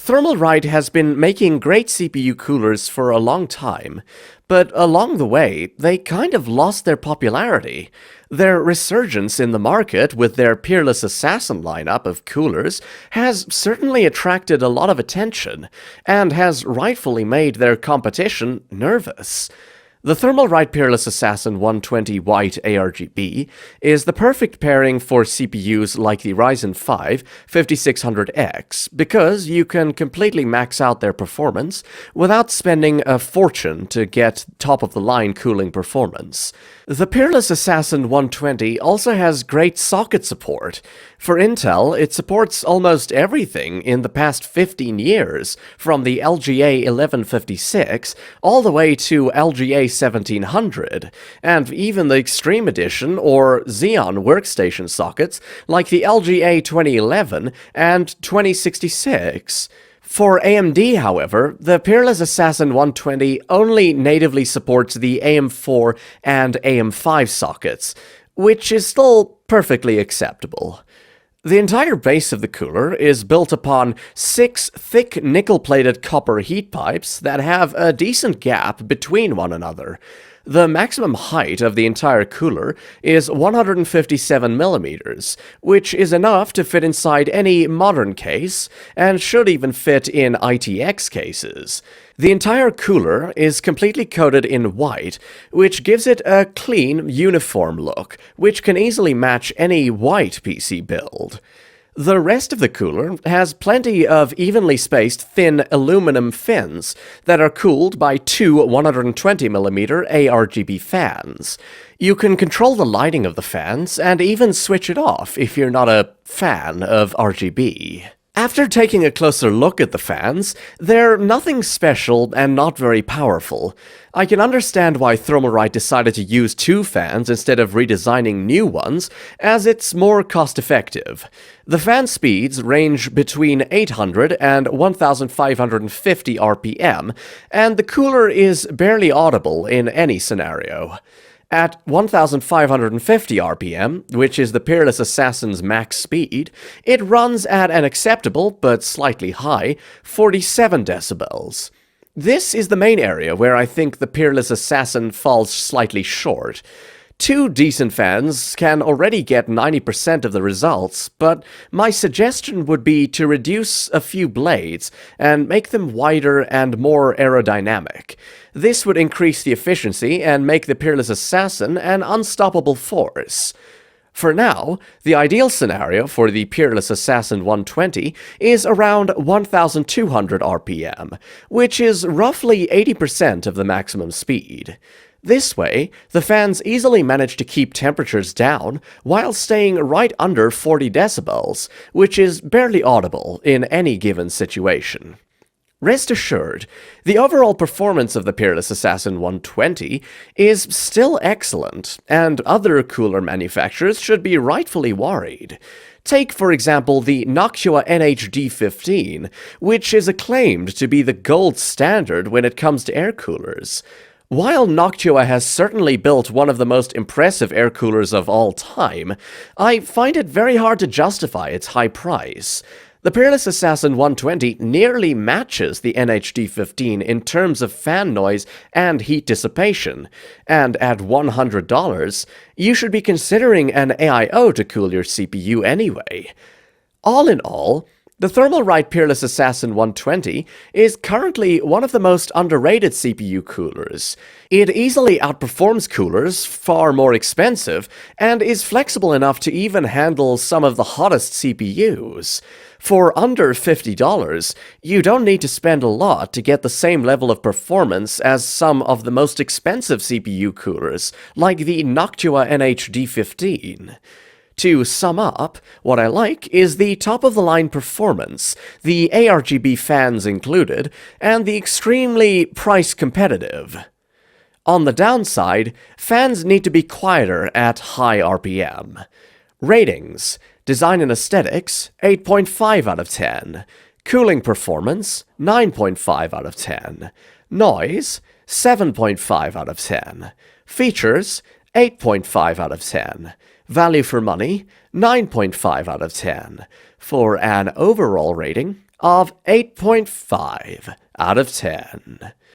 Thermalright has been making great CPU coolers for a long time, but along the way, they kind of lost their popularity. Their resurgence in the market with their Peerless Assassin lineup of coolers has certainly attracted a lot of attention, and has rightfully made their competition nervous. The Thermalright Peerless Assassin 120 White ARGB is the perfect pairing for CPUs like the Ryzen 5 5600X because you can completely max out their performance without spending a fortune to get top-of-the-line cooling performance. The Peerless Assassin 120 also has great socket support. For Intel, it supports almost everything in the past 15 years, from the LGA 1156 all the way to LGA 1700, and even the Extreme Edition or Xeon workstation sockets like the LGA 2011 and 2066. For AMD, however, the Peerless Assassin 120 only natively supports the AM4 and AM5 sockets, which is still perfectly acceptable. The entire base of the cooler is built upon 6 thick nickel-plated copper heat pipes that have a decent gap between one another. The maximum height of the entire cooler is 157 millimeters, which is enough to fit inside any modern case, and should even fit in ITX cases. The entire cooler is completely coated in white, which gives it a clean, uniform look, which can easily match any white PC build. The rest of the cooler has plenty of evenly spaced thin aluminum fins that are cooled by two 120mm ARGB fans. You can control the lighting of the fans and even switch it off if you're not a fan of RGB. After taking a closer look at the fans, they're nothing special and not very powerful. I can understand why Thermalright decided to use 2 fans instead of redesigning new ones, as it's more cost-effective. The fan speeds range between 800 and 1550 RPM, and the cooler is barely audible in any scenario. At 1550 RPM, which is the Peerless Assassin's max speed, it runs at an acceptable, but slightly high, 47 decibels. This is the main area where I think the Peerless Assassin falls slightly short. 2 decent fans can already get 90% of the results, but my suggestion would be to reduce a few blades and make them wider and more aerodynamic. This would increase the efficiency and make the Peerless Assassin an unstoppable force. For now, the ideal scenario for the Peerless Assassin 120 is around 1200 RPM, which is roughly 80% of the maximum speed. This way, the fans easily manage to keep temperatures down while staying right under 40 decibels, which is barely audible in any given situation. Rest assured, the overall performance of the Peerless Assassin 120 is still excellent, and other cooler manufacturers should be rightfully worried. Take, for example, the Noctua NH-D15, which is acclaimed to be the gold standard when it comes to air coolers. While Noctua has certainly built one of the most impressive air coolers of all time, I find it very hard to justify its high price. The Peerless Assassin 120 nearly matches the NH-D15 in terms of fan noise and heat dissipation, and at $100, you should be considering an AIO to cool your CPU anyway. All in all, the Thermalright Peerless Assassin 120 is currently one of the most underrated CPU coolers. It easily outperforms coolers far more expensive, and is flexible enough to even handle some of the hottest CPUs. For under $50, you don't need to spend a lot to get the same level of performance as some of the most expensive CPU coolers, like the Noctua NH-D15. To sum up, what I like is the top-of-the-line performance, the ARGB fans included, and the extremely price-competitive. On the downside, fans need to be quieter at high RPM. Ratings: Design and Aesthetics, 8.5 out of 10. Cooling Performance, 9.5 out of 10. Noise, 7.5 out of 10. Features, 8.5 out of 10. Value for money, 9.5 out of 10. For an overall rating of 8.5 out of 10.